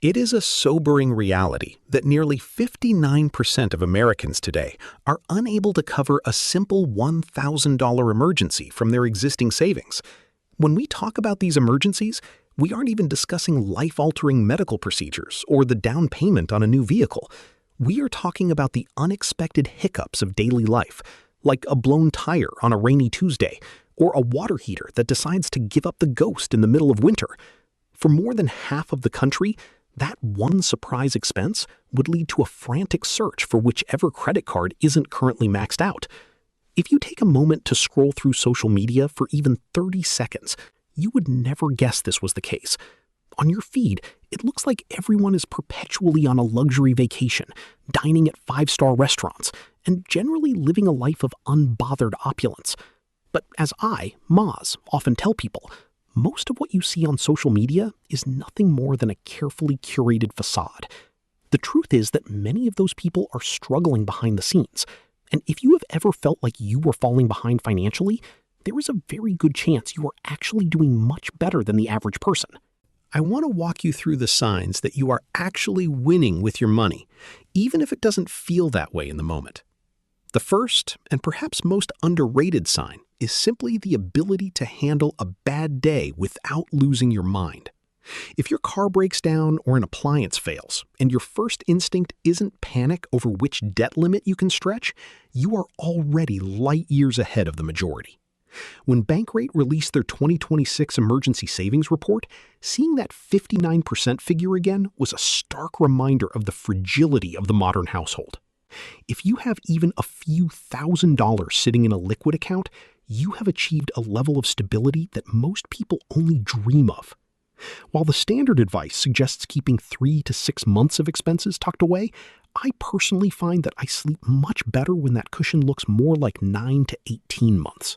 It is a sobering reality that nearly 59% of Americans today are unable to cover a simple $1,000 emergency from their existing savings. When we talk about these emergencies, we aren't even discussing life-altering medical procedures or the down payment on a new vehicle. We are talking about the unexpected hiccups of daily life, like a blown tire on a rainy Tuesday or a water heater that decides to give up the ghost in the middle of winter. For more than half of the country, that one surprise expense would lead to a frantic search for whichever credit card isn't currently maxed out. If you take a moment to scroll through social media for even 30 seconds, you would never guess this was the case. On your feed, it looks like everyone is perpetually on a luxury vacation, dining at five-star restaurants, and generally living a life of unbothered opulence. But as I, Maaz, often tell people, most of what you see on social media is nothing more than a carefully curated facade. The truth is that many of those people are struggling behind the scenes. And if you have ever felt like you were falling behind financially, there is a very good chance you are actually doing much better than the average person. I want to walk you through the signs that you are actually winning with your money, even if it doesn't feel that way in the moment. The first, and perhaps most underrated sign, is simply the ability to handle a bad day without losing your mind. If your car breaks down or an appliance fails, and your first instinct isn't panic over which debt limit you can stretch, you are already light years ahead of the majority. When Bankrate released their 2026 emergency savings report, seeing that 59% figure again was a stark reminder of the fragility of the modern household. If you have even a few $1,000s sitting in a liquid account, you have achieved a level of stability that most people only dream of. While the standard advice suggests keeping 3 to 6 months of expenses tucked away, I personally find that I sleep much better when that cushion looks more like 9 to 18 months.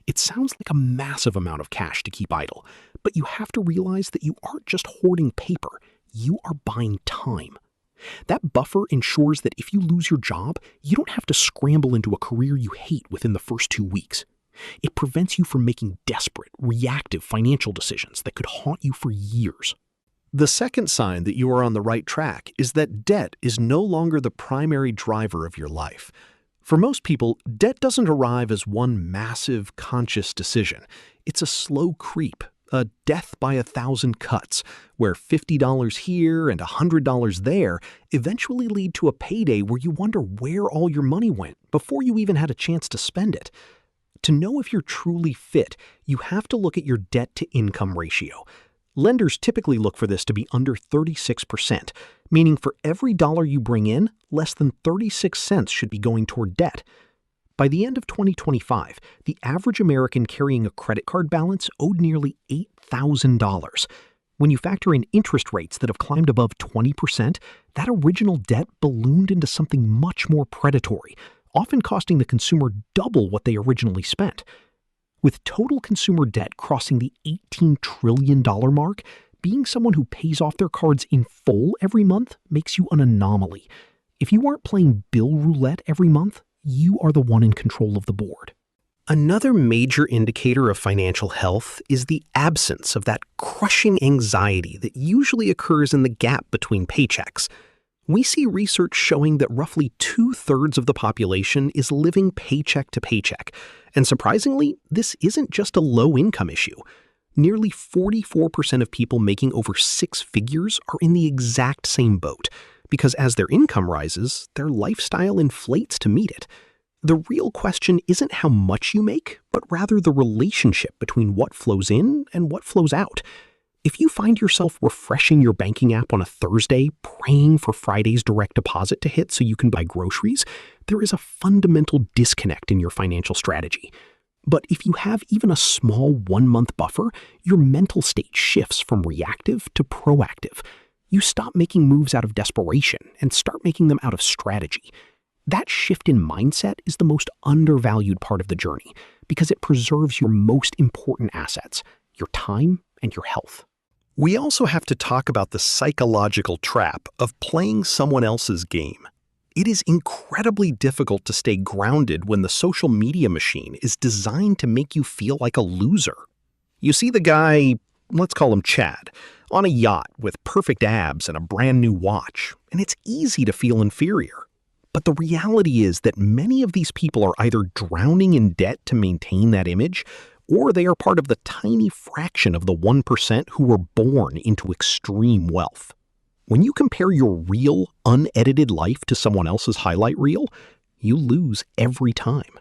It sounds like a massive amount of cash to keep idle, but you have to realize that you aren't just hoarding paper, you are buying time. That buffer ensures that if you lose your job, you don't have to scramble into a career you hate within the first 2 weeks. It prevents you from making desperate, reactive financial decisions that could haunt you for years. The second sign that you are on the right track is that debt is no longer the primary driver of your life. For most people, debt doesn't arrive as one massive, conscious decision. It's a slow creep, a death by 1,000 cuts, where $50 here and $100 there eventually lead to a payday where you wonder where all your money went before you even had a chance to spend it. To know if you're truly fit, you have to look at your debt-to-income ratio. Lenders typically look for this to be under 36%, meaning for every dollar you bring in, less than 36 cents should be going toward debt. By the end of 2025, the average American carrying a credit card balance owed nearly $8,000. When you factor in interest rates that have climbed above 20%, that original debt ballooned into something much more predatory, often costing the consumer double what they originally spent. With total consumer debt crossing the $18 trillion mark, being someone who pays off their cards in full every month makes you an anomaly. If you aren't playing bill roulette every month, you are the one in control of the board. Another major indicator of financial health is the absence of that crushing anxiety that usually occurs in the gap between paychecks. We see research showing that roughly 2/3 of the population is living paycheck to paycheck. And surprisingly, this isn't just a low-income issue. Nearly 44% of people making over 6 figures are in the exact same boat, because as their income rises, their lifestyle inflates to meet it. The real question isn't how much you make, but rather the relationship between what flows in and what flows out. If you find yourself refreshing your banking app on a Thursday, praying for Friday's direct deposit to hit so you can buy groceries, there is a fundamental disconnect in your financial strategy. But if you have even a small 1-month buffer, your mental state shifts from reactive to proactive. You stop making moves out of desperation and start making them out of strategy. That shift in mindset is the most undervalued part of the journey because it preserves your most important assets, your time and your health. We also have to talk about the psychological trap of playing someone else's game. It is incredibly difficult to stay grounded when the social media machine is designed to make you feel like a loser. You see the guy, let's call him Chad, on a yacht with perfect abs and a brand new watch, and it's easy to feel inferior. But the reality is that many of these people are either drowning in debt to maintain that image, or they are part of the tiny fraction of the 1% who were born into extreme wealth. When you compare your real, unedited life to someone else's highlight reel, you lose every time.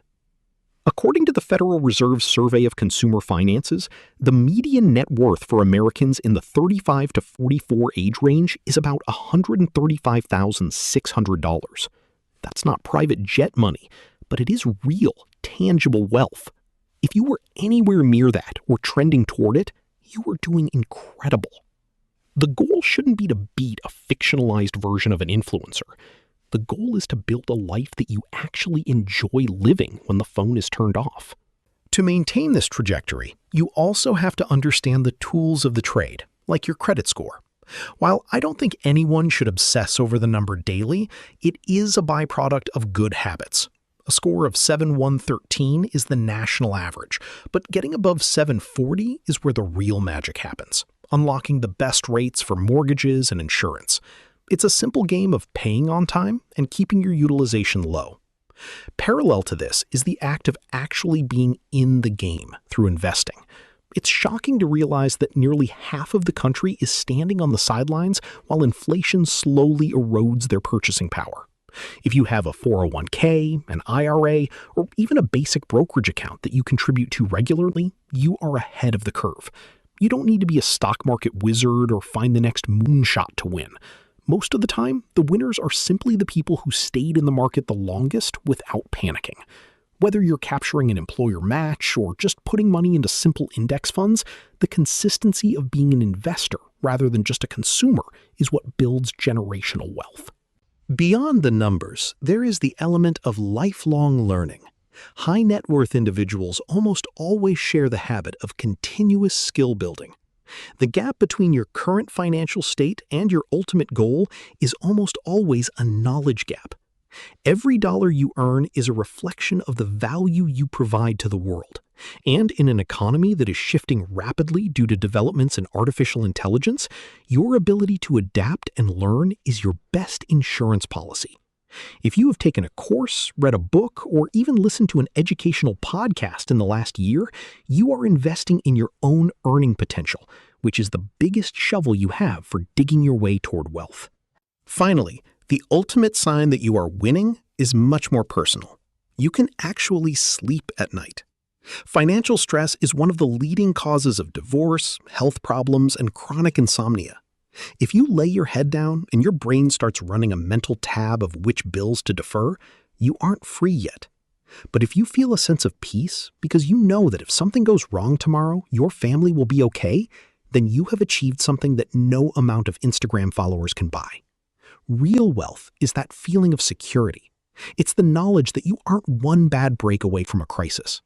According to the Federal Reserve's Survey of Consumer Finances, the median net worth for Americans in the 35 to 44 age range is about $135,600. That's not private jet money, but it is real, tangible wealth. If you were anywhere near that or trending toward it, you are doing incredible. The goal shouldn't be to beat a fictionalized version of an influencer. The goal is to build a life that you actually enjoy living when the phone is turned off. To maintain this trajectory, you also have to understand the tools of the trade, like your credit score. While I don't think anyone should obsess over the number daily, it is a byproduct of good habits. A score of 713 is the national average, but getting above 740 is where the real magic happens, unlocking the best rates for mortgages and insurance. It's a simple game of paying on time and keeping your utilization low. Parallel to this is the act of actually being in the game through investing. It's shocking to realize that nearly half of the country is standing on the sidelines while inflation slowly erodes their purchasing power. If you have a 401k, an IRA, or even a basic brokerage account that you contribute to regularly, you are ahead of the curve. You don't need to be a stock market wizard or find the next moonshot to win. Most of the time, the winners are simply the people who stayed in the market the longest without panicking. Whether you're capturing an employer match or just putting money into simple index funds, the consistency of being an investor rather than just a consumer is what builds generational wealth. Beyond the numbers, there is the element of lifelong learning. High net worth individuals almost always share the habit of continuous skill building. The gap between your current financial state and your ultimate goal is almost always a knowledge gap. Every dollar you earn is a reflection of the value you provide to the world. And in an economy that is shifting rapidly due to developments in artificial intelligence, your ability to adapt and learn is your best insurance policy. If you have taken a course, read a book, or even listened to an educational podcast in the last year, you are investing in your own earning potential, which is the biggest shovel you have for digging your way toward wealth. Finally, the ultimate sign that you are winning is much more personal. You can actually sleep at night. Financial stress is one of the leading causes of divorce, health problems, and chronic insomnia. If you lay your head down and your brain starts running a mental tab of which bills to defer, you aren't free yet. But if you feel a sense of peace because you know that if something goes wrong tomorrow, your family will be okay, then you have achieved something that no amount of Instagram followers can buy. Real wealth is that feeling of security. It's the knowledge that you aren't one bad break away from a crisis.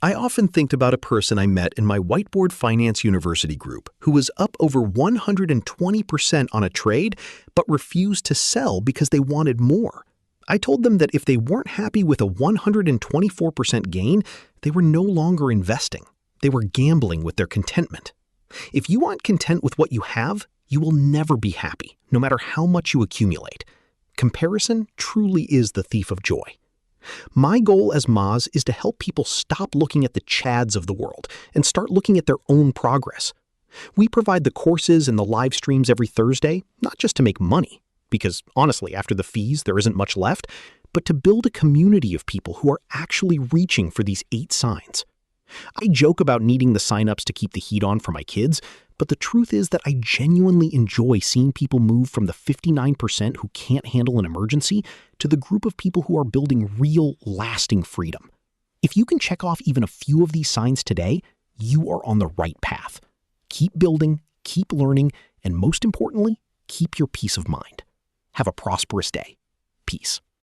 I often think about a person I met in my Whiteboard Finance University group who was up over 120% on a trade but refused to sell because they wanted more. I told them that if they weren't happy with a 124% gain, they were no longer investing. They were gambling with their contentment. If you aren't content with what you have, you will never be happy, no matter how much you accumulate. Comparison truly is the thief of joy. My goal as Maaz is to help people stop looking at the chads of the world and start looking at their own progress. We provide the courses and the live streams every Thursday, not just to make money, because honestly, after the fees, there isn't much left, but to build a community of people who are actually reaching for these 8 signs. I joke about needing the signups to keep the heat on for my kids, but the truth is that I genuinely enjoy seeing people move from the 59% who can't handle an emergency to the group of people who are building real, lasting freedom. If you can check off even a few of these signs today, you are on the right path. Keep building, keep learning, and most importantly, keep your peace of mind. Have a prosperous day. Peace.